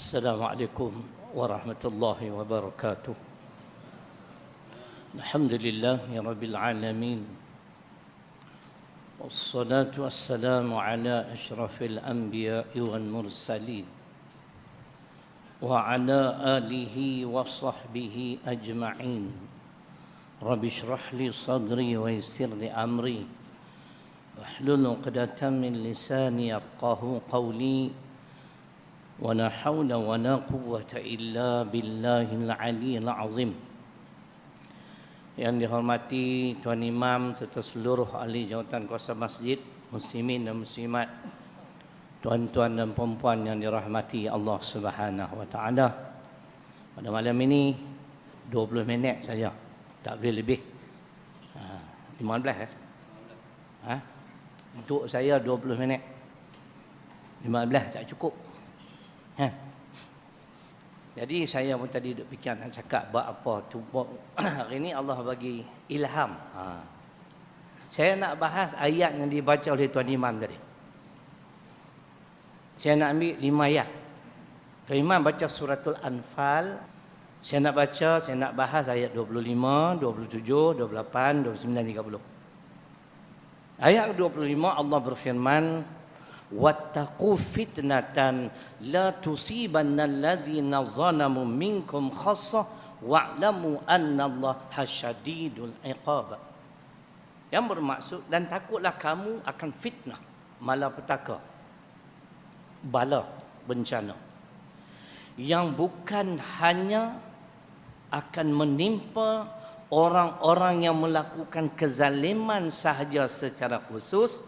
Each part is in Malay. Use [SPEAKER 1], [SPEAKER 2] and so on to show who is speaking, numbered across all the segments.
[SPEAKER 1] السلام عليكم ورحمة الله وبركاته. الحمد لله رب العالمين، والصلاة والسلام على أشرف الأنبياء والمرسلين وعلى آله وصحبه أجمعين. رب اشرح لي صدري ويسر لي أمري واحلل عقدة من لساني يفقهوا قولي. ولا حول ولا قوة إلا بالله العلي العظيم. Yang dihormati Tuan Imam serta seluruh ahli jawatan kuasa masjid, muslimin dan muslimat, tuan-tuan dan puan-puan yang dirahmati Allah Subhanahu wa taala. Pada malam ini 20 minit saja, tak boleh lebih. 15 Untuk saya 20 minit. 15 tak cukup. Jadi saya pun tadi duk fikir nak cakap buat apa tu. Hari ni Allah bagi ilham. Saya nak bahas ayat yang dibaca oleh Tuan Imam tadi. Saya nak ambil 5 ayat. Tuan Imam baca suratul Anfal. Saya nak baca, saya nak bahas ayat 25, 27, 28, 29, 30. Ayat 25 Allah berfirman, wattaqu fitnatan la tusibanna alladhina zalamu minkum khassah wa'lamu annallaha syadidul iqab. Yang bermaksud, dan takutlah kamu akan fitnah, malapetaka, bala, bencana yang bukan hanya akan menimpa orang-orang yang melakukan kezaliman sahaja secara khusus,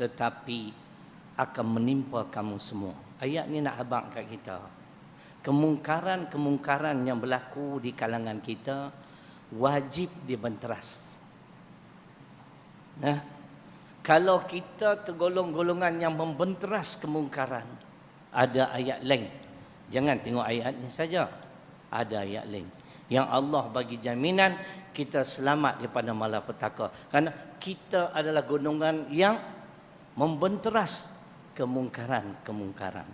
[SPEAKER 1] tetapi akan menimpa kamu semua. Ayat ni nak habaq kat kita. Kemungkaran-kemungkaran yang berlaku di kalangan kita wajib dibenteras. Kalau kita tergolong golongan yang membenteras kemungkaran, ada ayat lain. Jangan tengok ayat ni saja. Ada ayat lain yang Allah bagi jaminan kita selamat daripada malapetaka. Kerana kita adalah golongan yang membenteras kemungkaran-kemungkaran.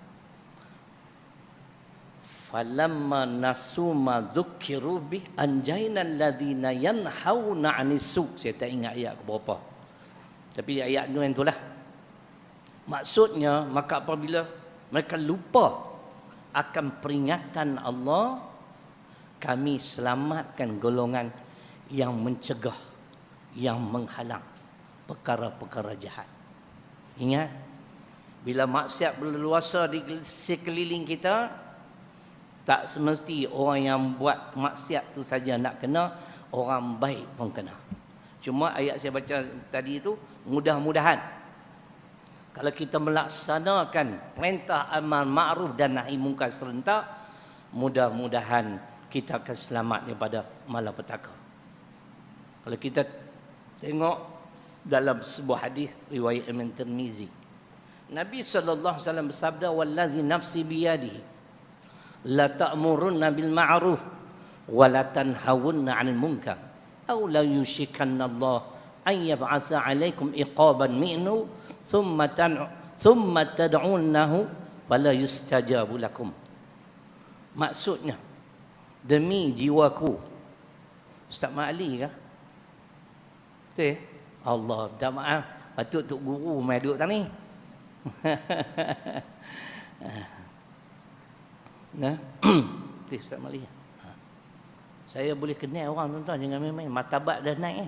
[SPEAKER 1] Falamma nasu ma dzukiru bih anjainal ladzina yanhauna 'anis su. Saya tak ingat ayat berapa. Tapi ayat tu yang itulah. Maksudnya, maka apabila mereka lupa akan peringatan Allah, kami selamatkan golongan yang mencegah, yang menghalang perkara-perkara jahat. Ingat, bila maksiat berleluasa di sekeliling kita, tak semesti orang yang buat maksiat tu saja nak kena, orang baik pun kena. Cuma ayat saya baca tadi itu, mudah-mudahan kalau kita melaksanakan perintah amal ma'ruf dan nahi munkar serentak, mudah-mudahan kita akan selamat daripada malapetaka. Kalau kita tengok dalam sebuah hadis riwayat Imam Tirmizi, Nabi sallallahu alaihi wasallam bersabda, wallazi nafsi biyadihi la ta'murunna bil ma'ruf wa la tanhawunna 'anil munkar aw la yushikanna Allah an yab'atha 'alaikum iqaban minhu thumma tad'unahu fala yustajabu lakum. Maksudnya, demi jiwaku. Ustaz Ma'ali kah? Betul? Allah, minta maaf. Patut Tok Guru mai duduk tang ni. Ustaz Ma'ali. Saya boleh kenal orang tuan-tuan, jangan main-main. Martabat dah naik.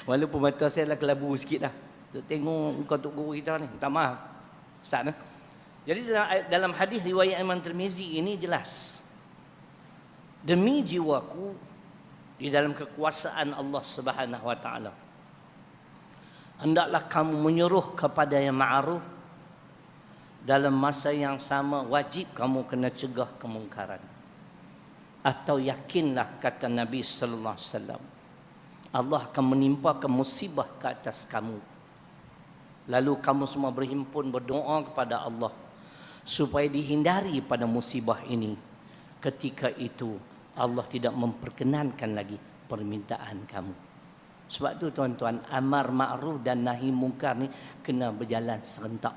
[SPEAKER 1] Walaupun mata saya dah kelabu sikit dah. Tengok muka Tok Guru kita ni. Minta maaf. Ustaz ni. Jadi dalam hadis riwayat Imam Tirmizi ini jelas. Demi jiwaku, di dalam kekuasaan Allah Subhanahu wa taala, hendaklah kamu menyuruh kepada yang ma'ruf, dalam masa yang sama wajib kamu kena cegah kemungkaran. Atau yakinlah, kata Nabi sallallahu alaihi wasallam, Allah akan menimpakan musibah ke atas kamu. Lalu kamu semua berhimpun berdoa kepada Allah supaya dihindari pada musibah ini. Ketika itu Allah tidak memperkenankan lagi permintaan kamu. Sebab tu tuan-tuan, amar ma'ruf dan nahi mungkar ni kena berjalan serentak.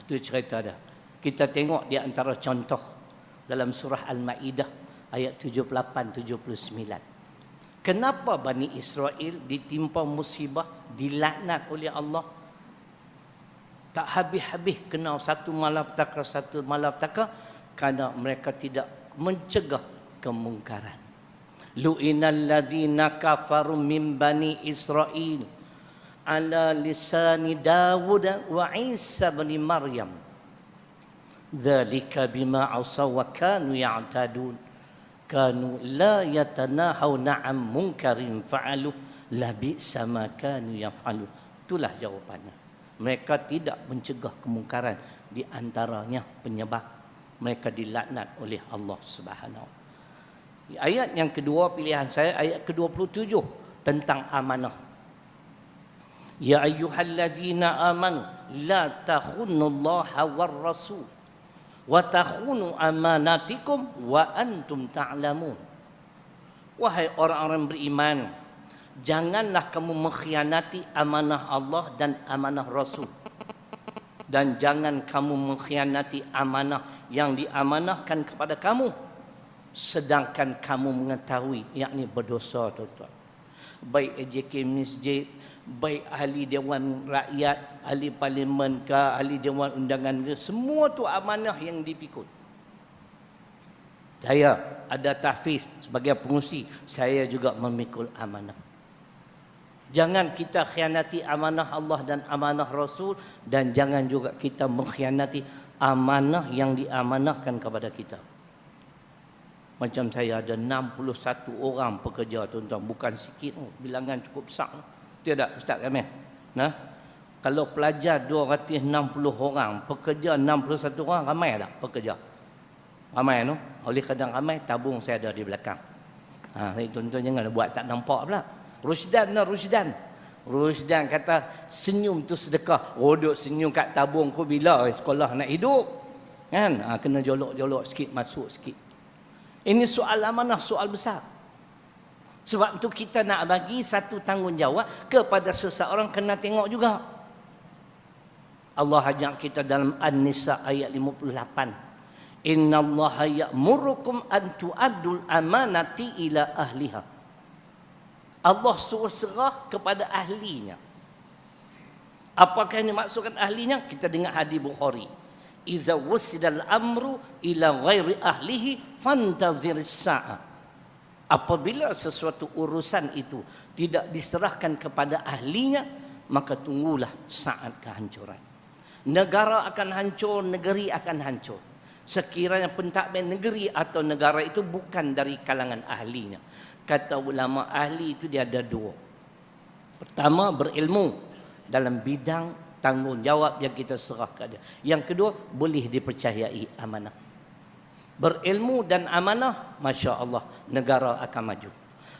[SPEAKER 1] Itu cerita dia. Kita tengok di antara contoh dalam surah Al-Maidah ayat 78-79. Kenapa Bani Israel ditimpa musibah, dilaknat oleh Allah? Tak habis-habis kena satu malapetaka kerana mereka tidak mencegah kemungkaran. Lu'inal ladzina kafaru min Bani Israel ala lisani Dawud wa Isa bin Maryam. Dzalika bima asaw wa kanu ya'tadun. Kanu la yatanahawna 'an munkarin fa'alu la bi'sa ma kanu yaf'alu. Itulah jawapannya. Mereka tidak mencegah kemungkaran, di antaranya penyebab mereka dilaknat oleh Allah Subhanahu. Ayat yang kedua pilihan saya ayat ke-27 tentang amanah. Ya ayyuhalladzina amanu la takhunullaha war rasul wa takhunu amanatikum wa antum ta'lamun. Wahai orang-orang beriman, janganlah kamu mengkhianati amanah Allah dan amanah Rasul. Dan jangan kamu mengkhianati amanah yang diamanahkan kepada kamu sedangkan kamu mengetahui, yakni berdosa, tuan-tuan. Baik AJK Masjid, baik ahli Dewan Rakyat, ahli Parlimen ke, ahli Dewan Undangan ke, semua tu amanah yang dipikul. Saya ada tahfiz sebagai pengurusi, saya juga memikul amanah. Jangan kita khianati amanah Allah dan amanah Rasul, dan jangan juga kita mengkhianati amanah yang diamanahkan kepada kita. Macam saya ada 61 orang pekerja, tuan-tuan, bukan sikit, bilangan cukup besar. Tidak Ustaz Kamil? Nah, kalau pelajar 260 orang, pekerja 61 orang, ramai tak pekerja? Ramai no? Oleh kadang ramai, tabung saya ada di belakang. Tuan-tuan jangan buat tak nampak pula. Rusdan kata senyum tu sedekah. Duk senyum kat tabung ku bila sekolah nak hidup. Kan? Kena jolok-jolok sikit, masuk sikit. Ini soal amanah, soal besar. Sebab itu kita nak bagi satu tanggungjawab kepada seseorang, kena tengok juga. Allah ajak kita dalam An-Nisa ayat 58. Innallaha ya'murukum an tu'addul amanati ila ahliha. Allah suruh serah kepada ahlinya. Apakah yang dimaksudkan ahlinya? Kita dengar hadis Bukhari. Idza wusidal amru ila ghairi ahlihi fantaziris sa'a. Apabila sesuatu urusan itu tidak diserahkan kepada ahlinya, maka tunggulah saat kehancuran. Negara akan hancur, negeri akan hancur. Sekiranya pentadbir negeri atau negara itu bukan dari kalangan ahlinya. Kata ulama, ahli itu dia ada dua. Pertama, berilmu dalam bidang tanggungjawab yang kita serahkan dia. Yang kedua, boleh dipercayai amanah. Berilmu dan amanah, Masya Allah, negara akan maju.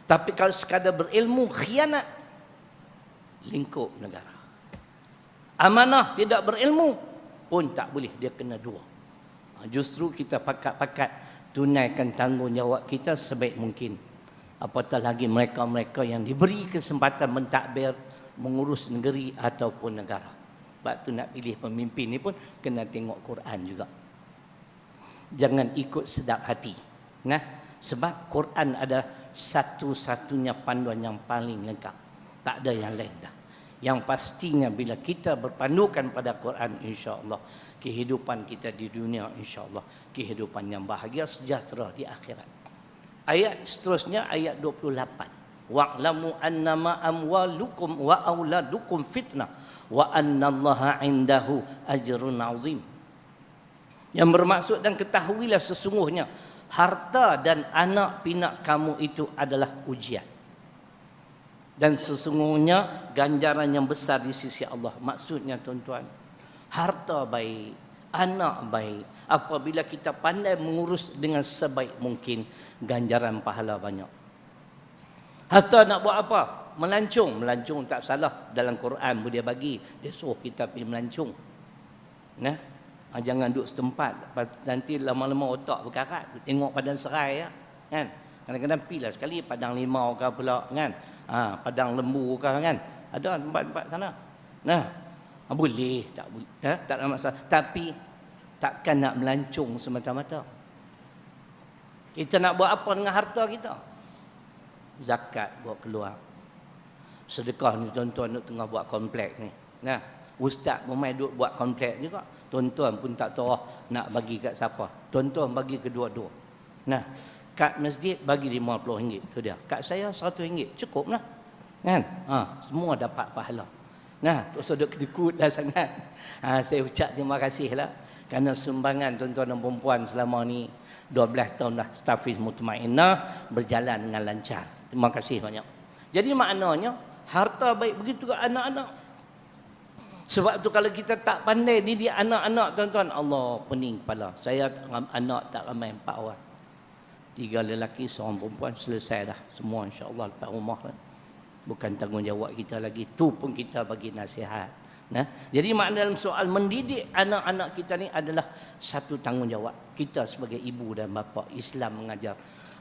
[SPEAKER 1] Tapi kalau sekadar berilmu, khianat, lingkup negara. Amanah tidak berilmu pun tak boleh, dia kena dua. Justru kita pakat-pakat tunaikan tanggungjawab kita sebaik mungkin. Apatah lagi mereka-mereka yang diberi kesempatan mentadbir, mengurus negeri ataupun negara. Sebab tu nak pilih pemimpin ni pun kena tengok Quran juga. Jangan ikut sedap hati. Nah, sebab Quran ada satu-satunya panduan yang paling lengkap. Tak ada yang lain dah. Yang pastinya bila kita berpandukan pada Quran, insya-Allah kehidupan kita di dunia, insya-Allah kehidupan yang bahagia, sejahtera di akhirat. Ayat seterusnya ayat 28. Wa'lamu annama amwalukum wa auladukum fitnah wa annallaha 'indahu ajrun 'azim. Yang bermaksud, dan ketahuilah sesungguhnya harta dan anak pinak kamu itu adalah ujian. Dan sesungguhnya ganjaran yang besar di sisi Allah. Maksudnya tuan-tuan, harta baik, anak baik, apabila kita pandai mengurus dengan sebaik mungkin, ganjaran pahala banyak. Harta nak buat apa? Melancung. Melancung tak salah. Dalam Quran pun dia bagi. Dia suruh kita pergi melancung. Nah, jangan duduk setempat. Nanti lama-lama otak berkarat. Tengok padang serai ya. Kan? Kadang-kadang pilah sekali padang limau ke pula kan. Padang lembu ke kan. Ada tempat-tempat sana. Nah, Boleh, tak boleh. Tak ada masalah. Tapi takkan nak melancung semata-mata. Kita nak buat apa dengan harta kita? Zakat buat keluar. Sedekah ni tuan-tuan duk tengah buat kompleks ni. Nah, ustaz pun main duk buat kompleks juga. Tuan-tuan pun tak tahu nak bagi kat siapa. Tuan-tuan bagi kedua-dua. Nah, kat masjid bagi RM50 tu dia. Kat saya RM100 cukup lah. Kan? Semua dapat pahala. Nah, tu duk kedekut dah sangat. Saya ucap terima kasih lah. Kerana sumbangan tuan-tuan dan perempuan selama ni 12 tahun dah Tahfiz Mutmainnah berjalan dengan lancar. Terima kasih banyak. Jadi maknanya harta baik begitu ke anak-anak. Sebab tu kalau kita tak pandai didik anak-anak tuan-tuan, Allah pening kepala. Saya anak tak ramai 4 orang. 3 lelaki, 1 perempuan, selesai dah. Semua insya-Allah lepas rumah kan. Bukan tanggungjawab kita lagi. Tu pun kita bagi nasihat. Nah, jadi makna dalam soal mendidik anak-anak kita ni adalah satu tanggungjawab. Kita sebagai ibu dan bapa Islam mengajar.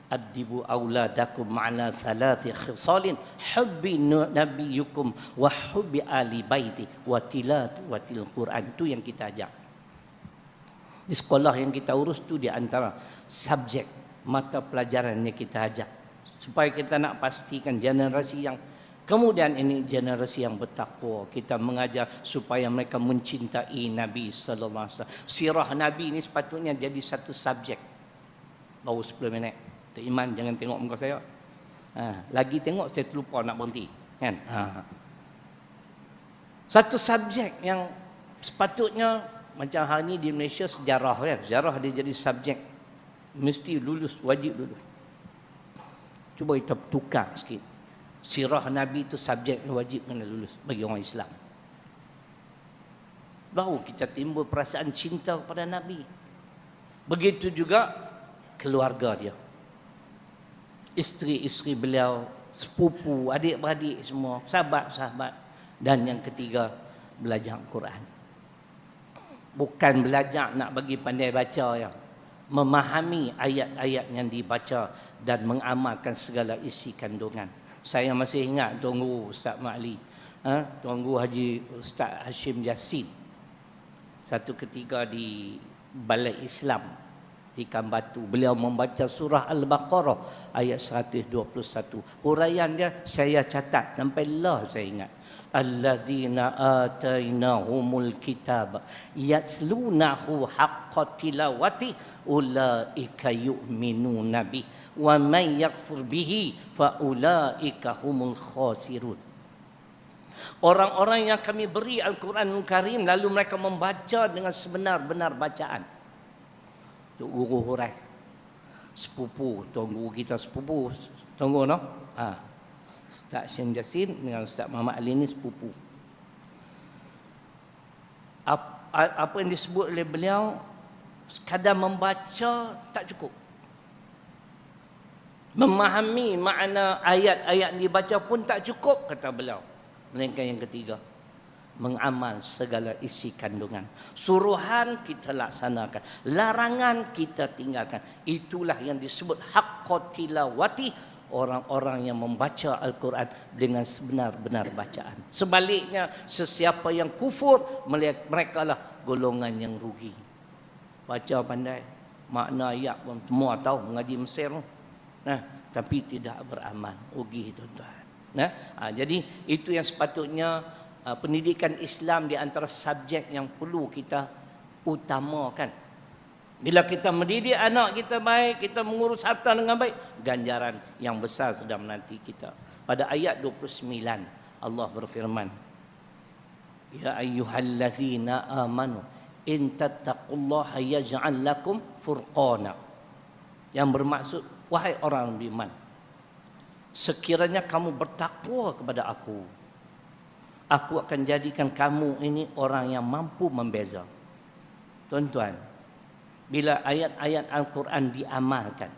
[SPEAKER 1] Adibu auladakum ma'na thalathi khisalin hubbi nabiyukum wa hubbi ali baiti wa tilawatil Quran. Itu yang kita ajak. Di sekolah yang kita urus tu di antara subjek mata pelajaran yang kita ajak. Supaya kita nak pastikan generasi yang kemudian ini generasi yang bertakwa. Kita mengajar supaya mereka mencintai Nabi sallallahu alaihi wasallam. Sirah Nabi ini sepatutnya jadi satu subjek. Baru 10 minit. Tok Iman jangan tengok muka saya. Lagi tengok saya terlupa nak berhenti, kan? Satu subjek yang sepatutnya macam hari ni di Malaysia sejarah kan. Sejarah dia jadi subjek mesti lulus, wajib lulus. Cuba kita tukar sikit. Sirah Nabi itu subjek yang wajib kena lulus bagi orang Islam. Baru kita timbul perasaan cinta kepada Nabi. Begitu juga keluarga dia. Isteri-isteri beliau, sepupu, adik-beradik semua, sahabat-sahabat. Dan yang ketiga, belajar Al-Quran. Bukan belajar nak bagi pandai baca ya. Memahami ayat-ayat yang dibaca dan mengamalkan segala isi kandungan. Saya masih ingat Tuan Guru Ustaz Ma'li, Tuan Guru Haji Ustaz Hashim Yassin. Satu ketika di Balai Islam di Kambatu, beliau membaca surah Al-Baqarah ayat 121. Huraian dia saya catat sampai lah saya ingat. Alladzina atainahumul kitab yatslunahu haqqa tilawati ulaika yu'minuna bihi wa man yakfur bihi fa ulaika humul khasirun. Orang-orang yang kami beri Al-Quranul Karim lalu mereka membaca dengan sebenar-benar bacaan. Tok Guru Hurai, sepupu Tuan Guru kita, sepupu Tuan Guru no? Ustaz Syed Yassin dengan Ustaz Muhammad Ali ni sepupu. Apa yang disebut oleh beliau, sekadar membaca tak cukup. Memahami makna ayat-ayat yang dibaca pun tak cukup, kata beliau. Melainkan yang ketiga, mengamal segala isi kandungan. Suruhan kita laksanakan, larangan kita tinggalkan. Itulah yang disebut haqqa tilawati, orang-orang yang membaca Al-Quran dengan sebenar-benar bacaan. Sebaliknya, sesiapa yang kufur, mereka lah golongan yang rugi. Baca pandai, makna ayat pun semua tahu, mengaji Mesir. Tapi tidak beramal, rugi tuan-tuan. Jadi itu yang sepatutnya pendidikan Islam di antara subjek yang perlu kita utamakan. Bila kita mendidik anak kita baik, kita mengurus harta dengan baik, ganjaran yang besar sudah menanti kita. Pada ayat 29 Allah berfirman, ya ayyuhallazina amanu in tattaqullaha yaj'al lakum furqana. Yang bermaksud, wahai orang beriman, sekiranya kamu bertakwa kepada aku akan jadikan kamu ini orang yang mampu membeza. Tuan-tuan, bila ayat-ayat Al-Quran diamalkan,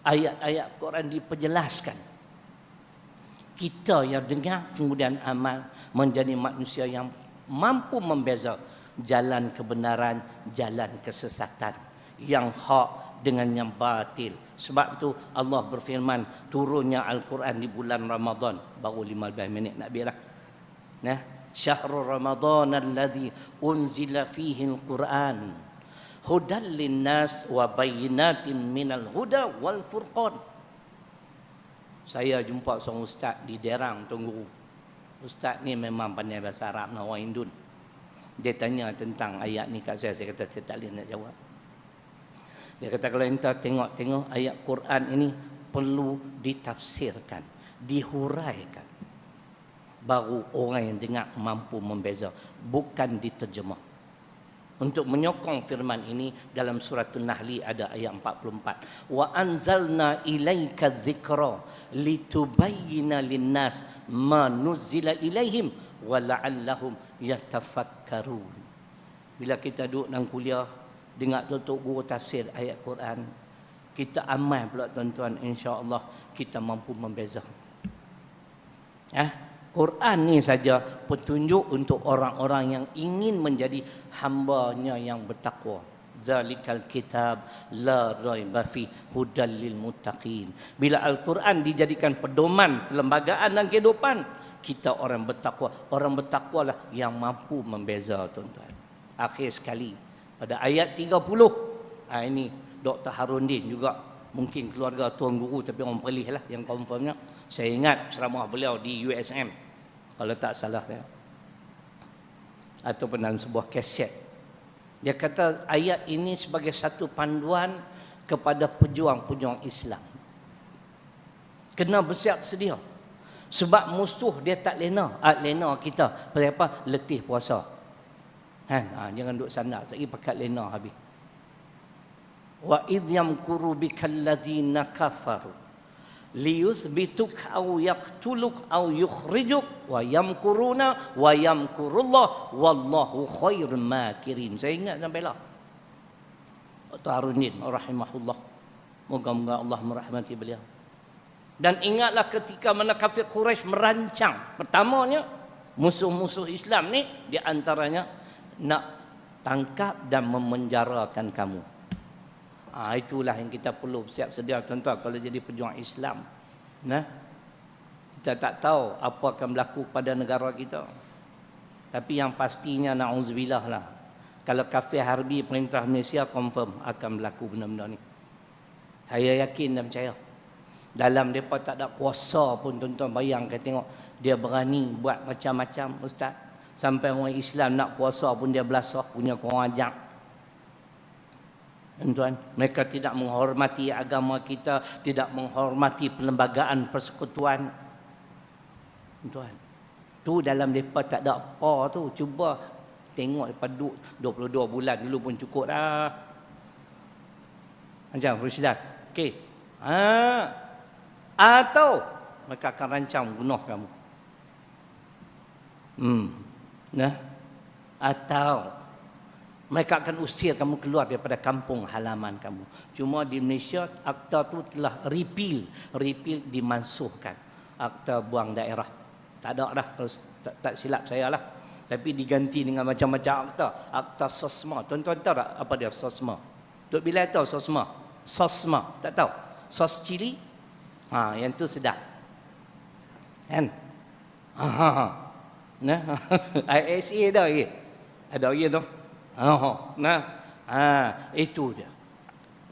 [SPEAKER 1] ayat-ayat Al-Quran diperjelaskan, kita yang dengar kemudian amal, menjadi manusia yang mampu membeza jalan kebenaran, jalan kesesatan, yang hak dengan yang batil. Sebab tu Allah berfirman, turunnya Al-Quran di bulan Ramadan. Baru 15 minit nak biarlah. Syahrul Ramadan alladzi unzila fihi al-Quran hudan linnas wa bayyinatin minal huda wal furqan. Saya jumpa seorang ustaz di Derang, Tuan Guru. Ustaz ni memang pandai bahasa Arab, orang Indun. Dia tanya tentang ayat ni kat saya kata saya tak boleh nak jawab. Dia kata kalau kita tengok ayat Quran ini perlu ditafsirkan, dihuraikan. Baru orang yang dengar mampu membeza, bukan diterjemah. Untuk menyokong firman ini dalam surah An-Nahl ada ayat 44. Wa anzalna ilaika dzikra litubayyana linnas ma nuzila ilaihim wa la'allahum yatafakkarun. Bila kita duduk dalam kuliah dengar tuan guru tafsir ayat Quran, kita amal pula tuan-tuan, insya-Allah kita mampu membeza. Quran ni saja petunjuk untuk orang-orang yang ingin menjadi hamba-Nya yang bertakwa. Zalikal kitab la raiba fi hudal lil muttaqin. Bila Al-Quran dijadikan pedoman perlembagaan dan kehidupan, kita orang bertakwa. Orang bertakwalah yang mampu membeza tuan-tuan. Akhir sekali pada ayat 30. Ini Dr. Harundin juga, mungkin keluarga Tuan Guru tapi orang Perlis lah yang confirmnya. Saya ingat ceramah beliau di USM kalau tak salah ya, ataupun dalam sebuah kaset. Dia kata ayat ini sebagai satu panduan kepada pejuang-pejuang Islam. Kena bersiap sedia. Sebab musuh dia tak lena kita. Pasal apa? Letih puasa. Jangan duduk sandar, tak pergi pakat lena habis. Wa idh yamkuru bikal ladzina kafaru liyuthbituk aw yaqtuluk aw yukhrijuk wa yamkuruna wa yamkurullah wallahu khairul makirin. Saya ingat sampai lah Dr. Harundin rahimahullah, moga-moga Allah merahmati beliau. Dan ingatlah ketika mana kafir Quraisy merancang, pertamanya musuh-musuh Islam ni di antaranya nak tangkap dan memenjarakan kamu. Itulah yang kita perlu siap sedia tuan-tuan kalau jadi pejuang Islam. Kita tak tahu apa akan berlaku pada negara kita. Tapi yang pastinya na'udzubillah lah, kalau kafir harbi perintah Malaysia confirm akan berlaku benda-benda ni. Saya yakin dan percaya. Dalam mereka tak ada kuasa pun tuan-tuan, bayangkan tengok dia berani buat macam-macam ustaz. Sampai orang Islam nak kuasa pun dia belasah punya korang ajak. Tuan, mereka tidak menghormati agama kita, tidak menghormati perlembagaan persekutuan. Tuan, tu dalam mereka tak ada apa tu. Cuba tengok mereka duduk 22 bulan dulu pun cukup dah. Macam Rushidat. Okey. Atau mereka akan rancang bunuh kamu. Atau mereka akan usir kamu keluar daripada kampung halaman kamu. Cuma di Malaysia akta tu telah repeal dimansuhkan. Akta buang daerah. Tak ada dah, tak silap saya lah. Tapi diganti dengan macam-macam akta. Akta SOSMA. Tuan-tuan tahu tak apa dia SOSMA? Tok Bilal tahu SOSMA? SOSMA, tak tahu? Sos cili? Yang tu sedap. Kan? ISA dah lagi. Ada lagi tu. Itu dia.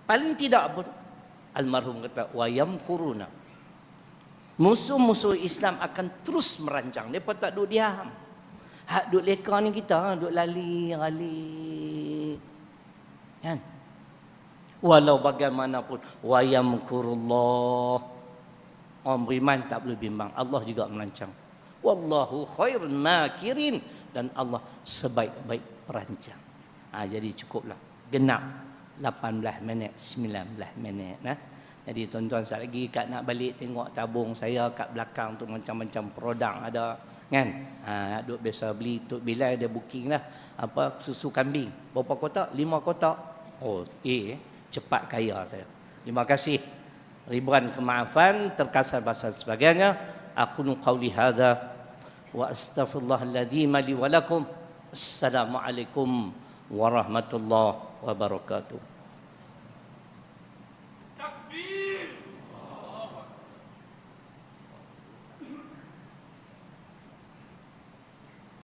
[SPEAKER 1] Paling tidak pun almarhum kata wa yamkuruna. Musuh-musuh Islam akan terus merancang. Depa tak duduk diam. Hak duduk leka ni kita duduk lali. Kan? Walau bagaimanapun wa yamkurullah. Orang beriman tak boleh bimbang. Allah juga merancang. Wallahu khairul makirin. Dan Allah sebaik-baik perancang. Jadi cukuplah. Genap 18 minit, 19 minit. Jadi tuan-tuan sekali lagi kat nak balik tengok tabung saya kat belakang tu macam-macam produk ada. Kan? Duk biasa beli. Tok Bilal dia booking lah. Susu kambing. Berapa kotak? 5 kotak. Cepat kaya saya. Terima kasih. Ribuan kemaafan, terkasar bahasa sebagainya. Aku qawli hadza wa astaghfirullahal-ladzim li wa lakum. Assalamualaikum warahmatullahi wabarakatuh.